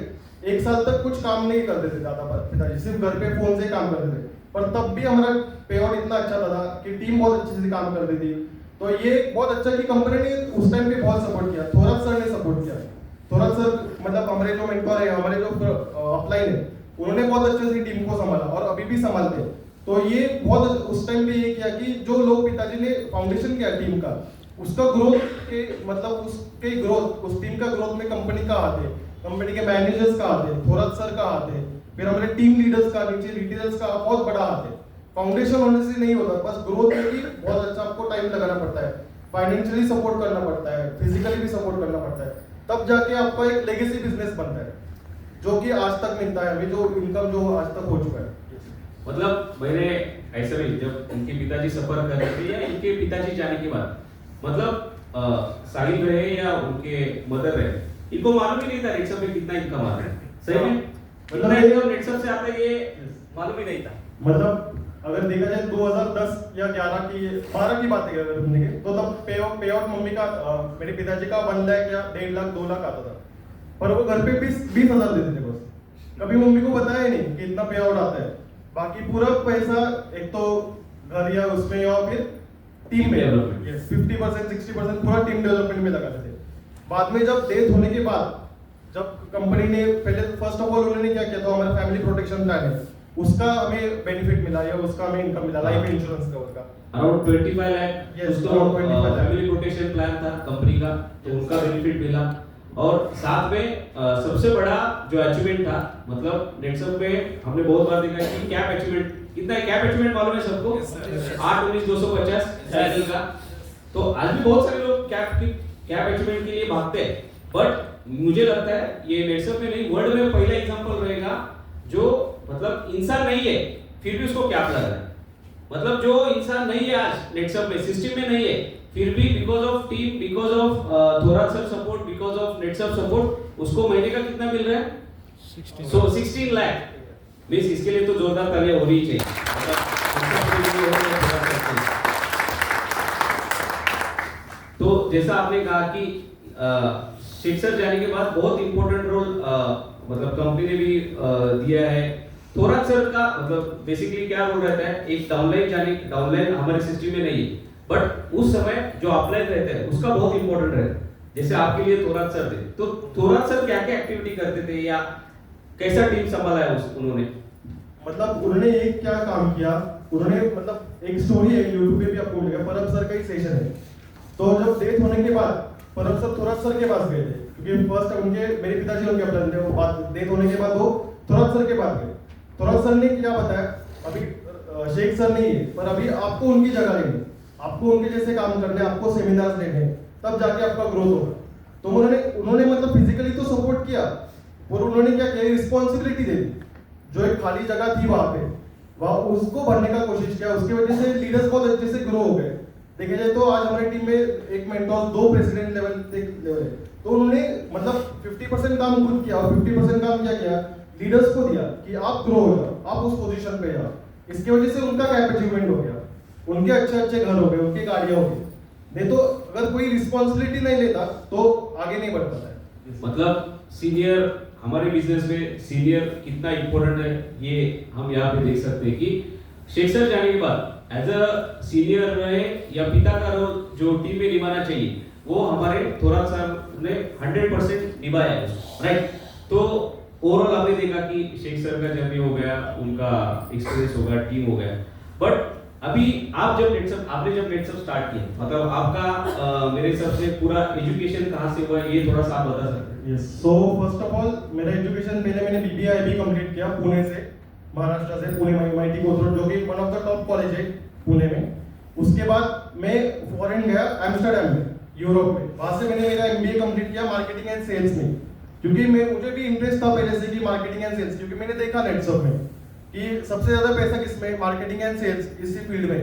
1 साल तक कुछ काम नहीं करते थे ज्यादा, पिताजी सिर्फ घर पे फोन से काम करते थे, पर तब भी हमारा पे आउट इतना अच्छा था कि टीम बहुत अच्छे से काम करती थी। तो ये बहुत अच्छा कि कंपनी ने उस टाइम पे बहुत सपोर्ट किया, थोरात सर ने सपोर्ट किया। थोरात सर मतलब हमारे जो मेंटर है, हमारे जो अपलाइन है, उन्होंने बहुत अच्छे से टीम को संभाला और अभी भी संभालते हैं। तो ये बहुत उस टाइम पे ये किया कि जो लोग पिताजी ने फाउंडेशन किया टीम का, उसका ग्रोथ के मतलब उसके ग्रोथ, उस टीम का ग्रोथ में कंपनी का हाथ है, कंपनी के मैनेजर्स का हाथ है, थोरात सर का हाथ है, फिर हमारे टीम लीडर्स का, नीचे रिटेलर्स का बहुत बड़ा हाथ है। फाउंडेशन होने से नहीं होता, बस ग्रोथ में भी बहुत अच्छा आपको टाइम लगाना पड़ता है, फाइनेंशियली सपोर्ट करना पड़ता है, फिजिकली भी सपोर्ट करना पड़ता है, तब जाके आपका एक लेगेसी बिजनेस बनता है जो कि आज तक मिलता है अभी, जो इनकम जो आज तक हो चुका है। मतलब मैंने ऐसा नहीं, जब इनके पिताजी सफर कर रहे थे या इनके पिताजी जाने के बाद, मतलब साहिल रहे या उनके मदर रहे, इनको मालूम ही नहीं था नेटसप में कितना इनकम आ रहा है। सही में कितना इनकम नेटसप से आता है ये मालूम ही नहीं था। मतलब अगर देखा जाए 2010 या 11 की 12 की बात है अगर हमने की, तो तब पे आउट मम्मी का मेरे पिताजी का 1 लाख या 1.5 लाख 2 लाख आता था, पर वो घर पे 20 हजार देते थे बस, कभी मम्मी को बताया ही नहीं कि इतना पे आउट आता है। बाकी पूरा पैसा एक तो घर या उसमें या फिर टीम में 50% 60% पूरा टीम डेवलपमेंट में लगाते थे। बाद में जब डेथ होने के बाद, जब कंपनी ने पहले फर्स्ट ऑफ ऑल उन्होंने क्या किया, तो हमारा फैमिली प्रोटेक्शन प्लान है, उसका हमें बेनिफिट मिला या उसका हमें इनकम मिला, लाइफ इंश्योरेंस कवर का अराउंड 25 लाख। Yes, उसको around 25 lakh। Family protection plan था कंपनी का, तो उनका बेनिफिट मिला। और साथ में सबसे बड़ा जो अचीवमेंट था, मतलब नेटसप में हमने बहुत बार देखा कि कैप अचीवमेंट, कितना है कैप अचीवमेंट मालूम है सबको? 8-19-250 सैलरी का। तो आज भी बहुत सारे लोग कैप अचीवमेंट के लिए भागते हैं, बट मुझे लगता है ये नेटसप में नहीं, वर्ल्ड में पहला एग्जांपल रहेगा जो मतलब इंसान नहीं है फिर भी उसको कैप लग रहा है। मतलब जो इंसान नहीं है आज नेटसप में, सिस्टम में नहीं है, फिर भी because of team, because of Thorat sir support, because of Netsurf support, उसको महीने का कितना मिल रहा है? 16 लाख। मींस इसके लिए तो जोरदार तालियां होनी ही चाहिए। तो जैसा आपने कहा कि शेख सर जाने के बाद बहुत इंपॉर्टेंट रोल मतलब कंपनी ने भी दिया है। थोराट सर का मतलब बेसिकली क्या रोल रहता है, एक डाउनलाइन हमारे सिस्टम में नहीं है, बट उस समय जो अपलाइन रहता है उसका बहुत इंपॉर्टेंट रहता है। जैसे आपके लिए थोराट सर थे, तो थोराट सर क्या क्या एक्टिविटी करते थे या कैसा टीम संभाला है उन्होंने? मतलब उन्होंने एक क्या काम किया, उन्होंने मतलब एक स्टोरी है यूट्यूब पे भी आपको मिलेगा, परम सर का ही सेशन है। तो जब डेथ होने के बाद परम सर थोराट सर के पास गए थे, क्योंकि फर्स्ट उनके मेरे पिताजी उनके अपने थे, वो बात डेथ होने के बाद वो थोराट सर के पास गए। थोराट सर ने क्या बताया, अभी शेख सर नहीं है, पर अभी आपको उनकी जगह लेनी, आपको उनके जैसे काम करने, आपको सेमिनार्स लेने, तब जाके आपका ग्रोथ होगा। तो उन्होंने मतलब फिजिकली तो सपोर्ट किया, और उन्होंने क्या किया, रिस्पॉन्सिबिलिटी दे दी। जो एक खाली जगह थी वहां पे, वहां उसको भरने का कोशिश किया। उसकी वजह से लीडर्स बहुत अच्छे से ग्रो हो गए। देखा जाए तो आज हमारी टीम में एक मेंटोर, 2 प्रेसिडेंट लेवल है। तो उन्होंने मतलब 50% काम खुद किया और 50% काम क्या किया, लीडर्स को दिया कि आप ग्रो हो जाओ, आप उस पोजीशन पे जाओ। इसकी वजह से उनका कैप अचीवमेंट हो गया, उनके अच्छे घर हो गए, उनकी गाड़ियां हो गई। नहीं तो अगर कोई रिस्पॉन्सिबिलिटी नहीं लेता तो आगे नहीं बढ़ पाता है। मतलब सीनियर, हमारे बिजनेस में सीनियर कितना इंपॉर्टेंट है ये हम यहाँ पे देख सकते हैं कि शेख सर जाने के बाद एज अ सीनियर रहे या पिता का रोल जो टीम में निभाना चाहिए, वो हमारे थोराट सर ने 100% निभाया है, राइट? तो ओवरऑल आपने देखा कि शेख सर का जर्नी हो गया, उनका एक्सपीरियंस हो गया, टीम हो गया, बट अभी आपने जब नेटसप स्टार्ट किया, मतलब आपका मेरे हिसाब से पूरा एजुकेशन कहाँ से हुआ ये थोड़ा सा आप बता सकते हैं? Yes, so first of all मेरा एजुकेशन पहले मैंने बीबीआई भी कंप्लीट किया पुणे से, महाराष्ट्र से, पुणे MIT कोथरूड, जो कि one of the top college है पुणे में। उसके बाद मैं फॉरेन गया एम्स्टर्डम में, यूरोप में। वहां से मैंने मेरा MBA कंप्लीट किया मार्केटिंग एंड सेल्स में, क्योंकि मुझे भी इंटरेस्ट था पहले से कि मार्केटिंग एंड सेल्स, क्योंकि मैंने देखा नेटसप में कि सबसे ज्यादा पैसा किसमें, मार्केटिंग एंड सेल्स, इसी फील्ड में।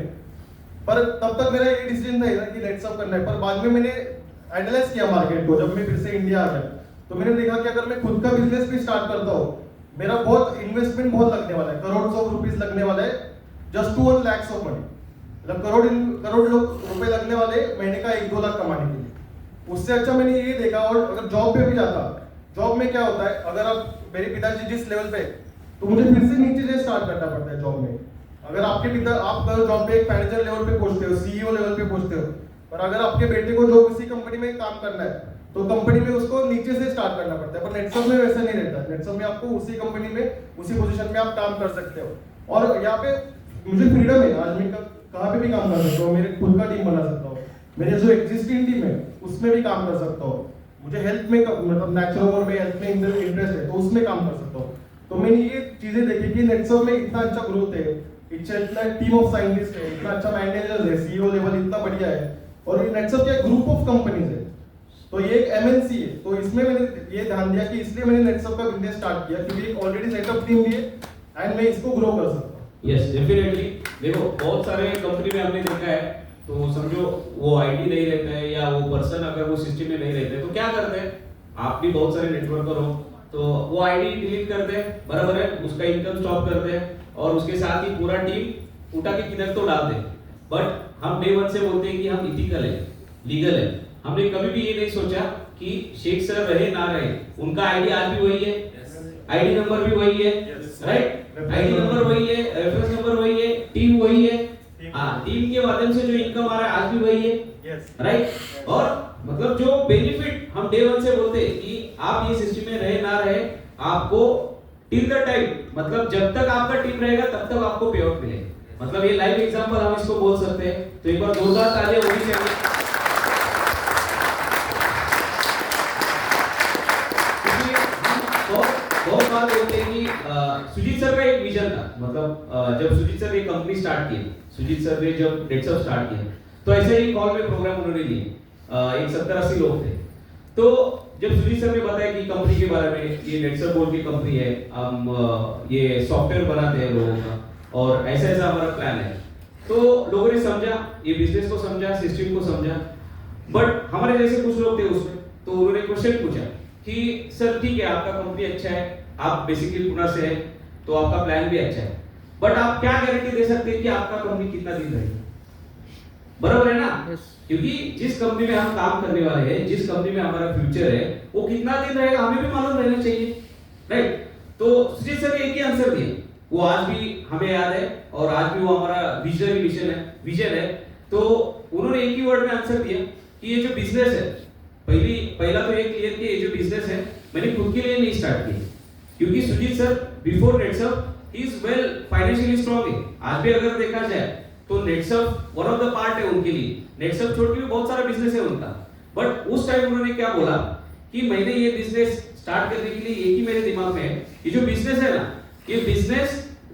पर तब तक मेरा ये डिसीजन था कि नेटसप करना है। पर बाद में मैंने एनालाइज किया मार्केट को, जब मैं फिर से इंडिया आ गया तो मैंने देखा कि अगर मैं खुद का बिजनेस भी स्टार्ट करता हूँ, मेरा बहुत इन्वेस्टमेंट बहुत लगने वाला है, करोड़ ऑफ रुपीज लगने वाला है, just to 1 lakhs of money. मतलब करोड़ रुपए लगने वाले महीने का 1-2 लाख कमाने के लिए। उससे अच्छा मैंने ये देखा, और अगर जॉब पे भी जाता, जॉब में क्या होता है, अगर आप मेरे पिताजी जिस लेवल पे, तो मुझे फिर से नीचे से स्टार्ट करना पड़ता है जॉब में। अगर आपके पिता, आप जॉब पे एक मैनेजर लेवल पे पहुंचते हो, CEO लेवल पे पहुंचते हो, पर अगर आपके बेटे को जो किसी कंपनी में काम करना है तो कंपनी में उसको नीचे से स्टार्ट करना पड़ता है। पर नेटसप में वैसा नहीं रहता। नेटसप में आपको उसी कंपनी में, उसी पोजीशन में आप काम कर सकते हो। और यहाँ पे मुझे फ्रीडम है, आज मैं कहाँ पे भी काम कर सकता हूँ, मेरे खुद का टीम बना सकता हूँ, मेरे जो एग्जिस्टिंग टीम है उसमें भी काम कर सकता हूँ। मुझे हेल्थ में मतलब नेचुरोपैथ में हेल्थ में इंटरेस्ट है तो उसमें काम कर सकता हूँ। तो मैंने ये चीजें देखी कि नेटसप में इतना अच्छा ग्रोथ है, इतना टीम ऑफ साइंटिस्ट है, इतना अच्छा मैनेजर है, सीईओ लेवल इतना बढ़िया है, और ये नेटसप क्या ग्रुप ऑफ कंपनीज है, तो ये एक एमएनसी है। तो इसमें मैंने ये ध्यान दिया कि इसलिए मैंने नेटसप का बिजनेस स्टार्ट किया, क्योंकि एक ऑलरेडी सेटअप टीम भी है एंड मैं इसको ग्रो कर सकता हूँ। Yes definitely. देखो बहुत सारे कंपनी में हमने देखा है, तो समझो वो आईडी नहीं रहता है या वो पर्सन अगर वो सिस्टम में नहीं रहते तो क्या करते हैं, आप भी बहुत सारे नेटवर्कर हो तो वो आईडी डिलीट करते हैं, बराबर है, उसका इनकम स्टॉप करते हैं और उसके साथ ही पूरा टीम उठा के किधर तो डालते हैं। बट हम डे वन से बोलते हैं कि हम इथिकल है, लीगल है। हमने कभी भी ये नहीं सोचा कि शेख सर रहे ना रहे, उनका आईडी आज भी वही है, आईडी नंबर भी वही है, राइट, आईडी नंबर वही है, रेफरेंस नंबर वही है, टीम वही है, हाँ, टीम के माध्यम से जो इनकम आ रहा है आज भी वही है, राइट। और मतलब जो बेनिफिट हम डे वन से बोलते हैं कि आप ये सिस्टम में रहे ना रहे, आपको टिल द टाइम, मतलब जब तक आपका टीम रहेगा तब तक आपको पे आउट मिलेगा। मतलब ये लाइव एग्जांपल हम इसको बोल सकते हैं। तो एक बार जोरदार तालियां होनी चाहिए। बहुत बार बोलते हैं कि सुजीत सर का एक विजन था, मतलब जब सुजीत सर ने कंपनी स्टार्ट की, सुजीत सर ने जब नेटसप स्टार्ट किया तो ऐसे ही कॉल में प्रोग्राम उन्होंने लिए, एक 70-80 लोग थे। तो जब सुजीत सर ने बताया कि कंपनी के बारे में, ये नेटसप बोल की कंपनी है, हम ये सॉफ्टवेयर बनाते हैं लोगों का और ऐसा ऐसा हमारा प्लान है, तो लोगों ने समझा, ये बिजनेस को समझा, सिस्टम को समझा। बट हमारे जैसे कुछ लोग थे उसमें, तो उन्होंने क्वेश्चन पूछा कि सर ठीक है आपका कंपनी अच्छा है, आप बेसिकली पुणे से है तो आपका प्लान भी अच्छा है, बट आप क्या गारंटी दे सकते हैं कि आपका कंपनी कितना दिन रहेगी, बराबर है ना? क्योंकि जिस कंपनी में हम काम करने वाले हैं, जिस कंपनी में हमारा फ्यूचर है, वो कितना दिन रहेगा हमें भी मालूम रहना चाहिए, राइट। तो सुजीत सर ने एक ही आंसर दिया, वो आज भी हमें याद है और आज भी वो हमारा विजन है। तो उन्होंने एक ही वर्ड में आंसर दिया कि ये जो बिजनेस है, पहला तो ये क्लियर कि ये जो बिजनेस है मैंने खुद के लिए नहीं स्टार्ट किया, क्योंकि Sujit sir before Netsurf he is well financially strong है। आज भी अगर देखा जाए तो Netsurf one of the part है उनके लिए, नेटसप छोड़ के भी बहुत सारा बिजनेस है उनका। बट उस टाइम उन्होंने क्या बोला कि मैंने ये बिजनेस स्टार्ट करने के लिए एक ही मेरे दिमाग में है, ये जो बिजनेस है ना, ये बिजनेस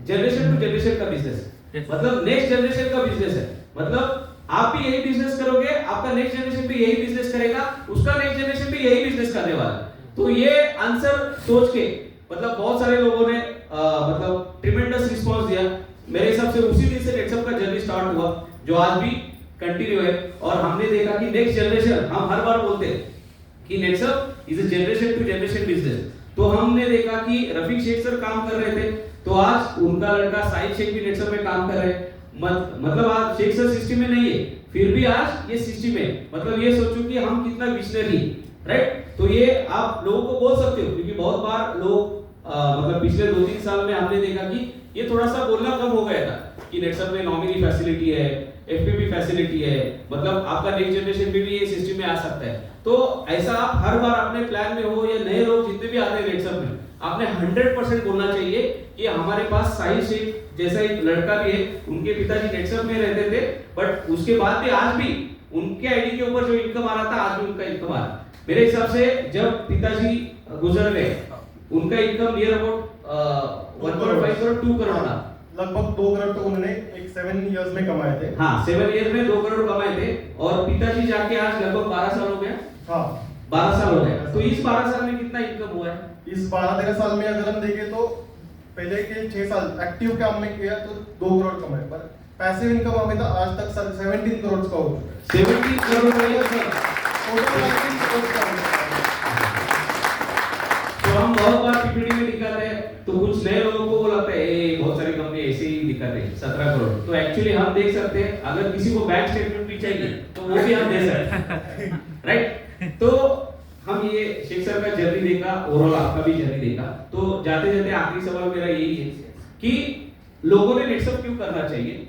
जनरेशन टू जनरेशन का बिजनेस है, मतलब नेक्स्ट जनरेशन का बिजनेस है। मतलब आप भी यही बिजनेस करोगे, आपका नेक्स्ट जनरेशन भी यही बिजनेस करेगा, उसका नेक्स्ट जनरेशन भी यही बिजनेस करने वाला है। तो ये आंसर सोच के मतलब बहुत सारे लोगों ने मतलब ट्रिमेंडस रिस्पांस दिया। मेरे हिसाब से उसी दिन से नेटसप का जर्नी स्टार्ट हुआ, जो आज भी कंटिन्यू है। और हमने देखा कि नेक्स्ट जनरेशन, हम हर बार बोलते हैं कि Netsurf is a generation to generation business. तो हमने देखा कि रफीक शेख सर काम कर रहे थे, तो आज उनका लड़का साहिद शेख भी नेटसप में काम कर रहे हैं। मतलब आज शेख सर सिस्टम में नहीं है, फिर भी आज ये सिस्टम है। मतलब ये सोचो कि हम कितना विजनरी, राइट। तो ये आप लोगों को बोल सकते हो, क्योंकि बहुत बार लोग मतलब पिछले 2-3 साल में हमने देखा कि ये थोड़ा सा बोलना कम हो गया था कि नेटसप में नॉमिनी फैसिलिटी है, एफपीपी फैसिलिटी है, मतलब आपका नेक्स्ट जनरेशन में भी ये सिस्टम में आ सकता है। तो ऐसा आप हर बार अपने प्लान में हो या नए लोग जितने भी आते हैं नेटसप में, आपने 100% बोलना चाहिए कि हमारे पास साहिद शेख जैसा एक लड़का भी है, उनके पिताजी नेटसप में रहते थे, बट उसके बाद भी आज भी उनके आईडी के ऊपर जो इनकम आ रहा था, आज भी उनका इनकम आ रहा है। मेरे हिसाब से जब पिताजी गुजर गए, उनका income near about 1.5 crore 2 crore था, लगभग 2 करोड़ तो उन्होंने एक 7 इयर्स में कमाए थे। हाँ, 7 इयर्स में 2 करोड़ कमाए थे। और पिताजी जाके आज लगभग 12 साल हो गया। हाँ, 12 साल हो गया। तो इस 12 साल में कितना इनकम हुआ है? इस 12-13 साल में अगर हम देखें तो पहले के 6 साल एक्टिव काम में किया तो 2 करोड़ कमाए, पर पैसिव इनकम हमें तो आज तक 17 करोड़ का हो चुका है। 17 करोड़ का टोटल 19 करोड़ का हो चुका है। तो हम बहुत बार पीपीटी में दिखाते हैं, तो कुछ नए लोगों को बोलते हैं ए बहुत सारी कंपनी ऐसे ही दिखाते हैं 17 करोड़। तो एक्चुअली हम देख सकते हैं, अगर किसी को बैंक स्टेटमेंट भी चाहिए तो वो भी हम दे सकते हैं, राइट। तो हम ये शेख सर का जर्नी देखा, ओवरऑल आपका भी जर्नी देखा। तो जाते जाते आखिरी सवाल मेरा यही है कि लोगों ने नेटसप क्यों करना चाहिए,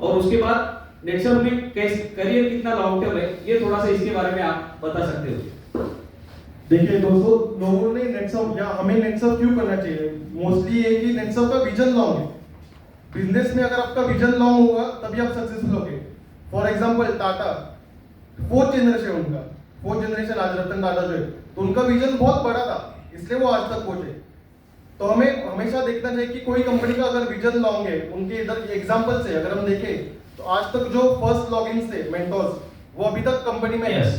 और उसके बाद नेटसप में करियर कितना लॉन्ग टर्म है, ये थोड़ा सा इसके बारे में आप बता सकते हो। देखिए दोस्तों, लोगों ने नेटसप या हमें नेटसप क्यों करना चाहिए, मोस्टली ये कि नेटसप का विजन लॉन्ग है। बिजनेस में अगर आपका विजन लॉन्ग होगा तभी आप सक्सेसफुल होगे। For example Tata, 4th generation उनका, 4th जनरेशन आज रतन टाटा जो है, तो उनका विजन बहुत बड़ा था, इसलिए वो आज तक पहुंचे। तो हमें हमेशा देखना चाहिए कि कोई कंपनी का अगर विजन लॉन्ग है, उनके इधर एग्जांपल से अगर हम देखें तो आज तक जो फर्स्ट लॉगिन थे मेंटोर्स, वो अभी तक कंपनी में है। यस,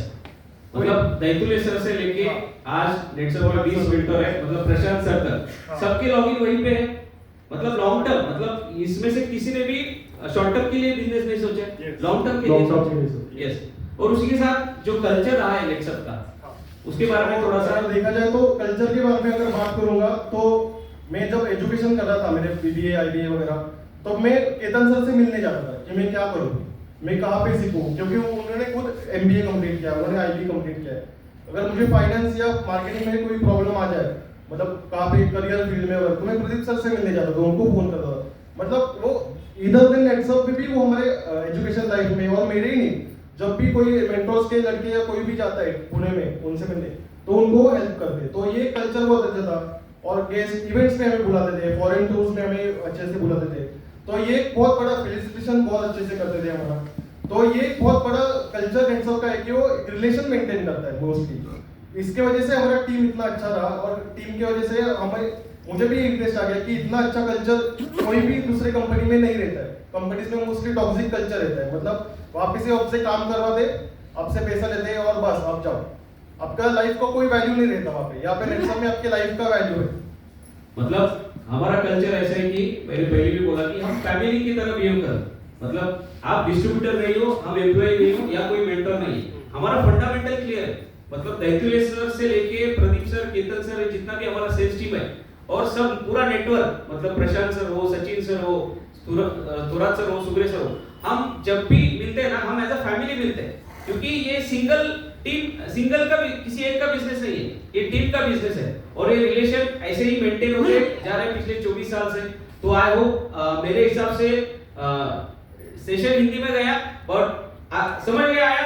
मतलब दैतुले सर से लेके आज नेटसर वाला 20 मेंटर है, मतलब प्रशांत सर तक सबके लॉगिन वहीं पे है। मतलब लॉन्ग टर्म, मतलब इसमें से किसी ने भी शॉर्ट टर्म के लिए बिजनेस नहीं सोचा, लॉन्ग टर्म के लिए सोचा। यस, और उसी के साथ जो कल्चर रहा है नेटसर का, उसके बारे में थोड़ा सा देखा जाए तो कल्चर के बारे में अगर बात करूंगा तो मैं जब एजुकेशन कर रहा था, मेरे बीबीए आईबीए वगैरह, तो मैं केतन सर से मिलने जाता था कि मैं क्या करूं, मैं कहाँ पे सीखूं, क्योंकि उन्होंने खुद एमबीए कंप्लीट किया, उन्होंने आईबी कंप्लीट किया है। अगर मुझे फाइनेंस या मार्केटिंग में कोई प्रॉब्लम आ जाए, मतलब कहाँ पे करियर फील्ड में हो, तो मैं प्रदीप सर से मिलने जाता था, उनको फोन करता था। मतलब वो इधर दिन नेटसप पे भी वो हमारे एजुकेशन लाइफ में, और मेरे ही नहीं, जब भी कोई मेंटोर्स के लड़के या कोई भी जाता है पुणे में उनसे मिलने, तो उनको हेल्प करते। तो ये कल्चर बहुत अच्छा था। और गेस्ट इवेंट्स में हमें बुलाते थे, फॉरेन टूर्स में हमें अच्छे से बुलाते थे। तो ये बहुत बड़ा फेलिसिटेशन बहुत अच्छे से करते थे हमारा। तो ये बहुत बड़ा कल्चर नेटसप का है कि वो रिलेशन मेंटेन करता है मोस्टली। इसके वजह से हमारा टीम इतना अच्छा रहा, और टीम की वजह से हमें मुझे भी इंटरेस्ट आ गया कि इतना अच्छा कल्चर कोई भी दूसरे कंपनी में नहीं रहता है। कंपनीज में मोस्टली टॉक्सिक कल्चर रहता है, मतलब वापस से आपसे काम करवा दे, आपसे पैसा लेते हैं और बस आप जाओ, आपका लाइफ का कोई वैल्यू नहीं रहता वहाँ पे। यहाँ पे नेटसप में आपके लाइफ का वैल्यू है। मतलब हमारा कल्चर ऐसा है कि मैंने पहले भी बोला कि हम फैमिली की तरह बिहेव कर, मतलब आप डिस्ट्रीब्यूटर नहीं हो, हम एम्प्लॉय नहीं हो, या कोई मेंटर नहीं, हमारा फंडामेंटल क्लियर है। मतलब दैतुले सर से लेके प्रदीप सर, केतन सर, जितना भी हमारा सेल्स टीम है, और सब पूरा नेटवर्क, मतलब प्रशांत सर हो, सचिन सर हो, तुरात सर हो, सुग्रे सर हो, हम जब भी मिलते हैं ना, हम एज अ फैमिली मिलते हैं, क्योंकि ये सिंगल का किसी एक का बिजनेस नहीं है, ये टीम का बिजनेस है। और ये रिलेशन ऐसे ही मेंटेन होते जा रहे हैं पिछले 24 साल से। तो आई होप मेरे हिसाब से सेशन हिंदी में गया, और समझ में आया,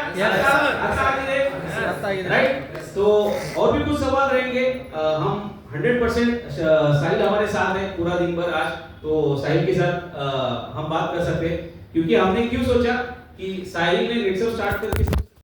राइट? तो और भी कुछ सवाल रहेंगे, हम 100% साहिल हमारे साथ है पूरा दिन भर आज, तो साहिल के साथ हम बात कर सकते हैं, क्योंकि हमने क्यों सोचा कि साहिल ने नेटसप स्टार्ट करके